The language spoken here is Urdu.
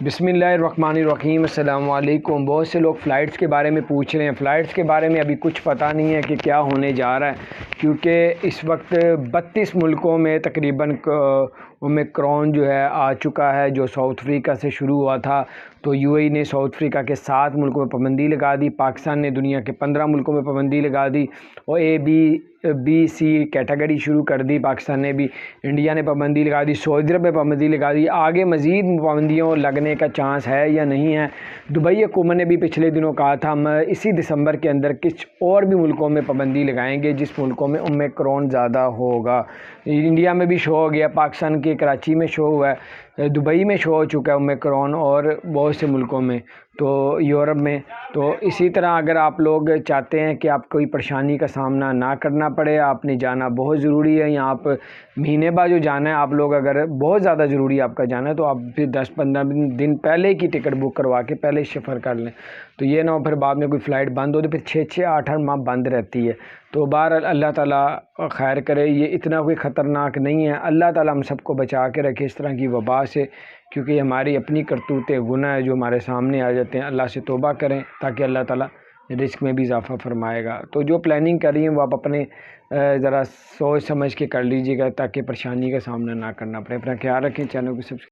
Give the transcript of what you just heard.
بسم اللہ الرحمن الرحیم۔ السلام علیکم۔ بہت سے لوگ فلائٹس کے بارے میں پوچھ رہے ہیں۔ فلائٹس کے بارے میں ابھی کچھ پتہ نہیں ہے کہ کیا ہونے جا رہا ہے، کیونکہ اس وقت 32 ملکوں میں تقریباً اومیکرون جو ہے آ چکا ہے، جو ساؤتھ افریقہ سے شروع ہوا تھا۔ تو یو اے ای نے ساؤتھ افریقہ کے 7 ملکوں میں پابندی لگا دی، پاکستان نے دنیا کے 15 ملکوں میں پابندی لگا دی، اور بی سی کیٹیگری شروع کر دی پاکستان نے بھی۔ انڈیا نے پابندی لگا دی، سعودی عرب میں پابندی لگا دی۔ آگے مزید پابندیوں لگنے کا چانس ہے یا نہیں ہے؟ دبئی حکومت نے بھی پچھلے دنوں کہا تھا ہم اسی دسمبر کے اندر کچھ اور بھی ملکوں میں پابندی لگائیں گے جس ملکوں میں اومیکرون زیادہ ہوگا۔ انڈیا میں بھی شو ہو گیا، پاکستان کے کراچی میں شو ہوا ہے، دبئی میں شو ہو چکا ہے اومیکرون، اور بہت سے ملکوں میں، تو یورپ میں۔ تو اسی طرح اگر آپ لوگ چاہتے ہیں کہ آپ کوئی پریشانی کا سامنا نہ کرنا پڑے، آپ نے جانا بہت ضروری ہے، یا آپ مہینے بعد جو جانا ہے، آپ لوگ اگر بہت زیادہ ضروری ہے آپ کا جانا ہے، تو آپ پھر 10-15 دن پہلے کی ٹکٹ بک کروا کے پہلے سفر کر لیں، تو یہ نہ ہو پھر بعد میں کوئی فلائٹ بند ہو تو پھر 6-8 ماہ بند رہتی ہے۔ تو بہرحال اللہ تعالیٰ خیر کرے، یہ اتنا کوئی خطرناک نہیں ہے۔ اللہ تعالیٰ ہم سب کو بچا کے رکھے اس طرح کی وبا سے، کیونکہ یہ ہماری اپنی کرتوتیں گناہ ہے جو ہمارے سامنے آ جاتے ہیں۔ اللہ سے توبہ کریں تاکہ اللہ تعالیٰ رزق میں بھی اضافہ فرمائے گا۔ تو جو پلاننگ کر رہی ہیں وہ آپ اپنے ذرا سوچ سمجھ کے کر لیجیے گا، تاکہ پریشانی کا سامنا نہ کرنا پڑے۔ اپنا خیال رکھیں، چینل کو سبسکرائب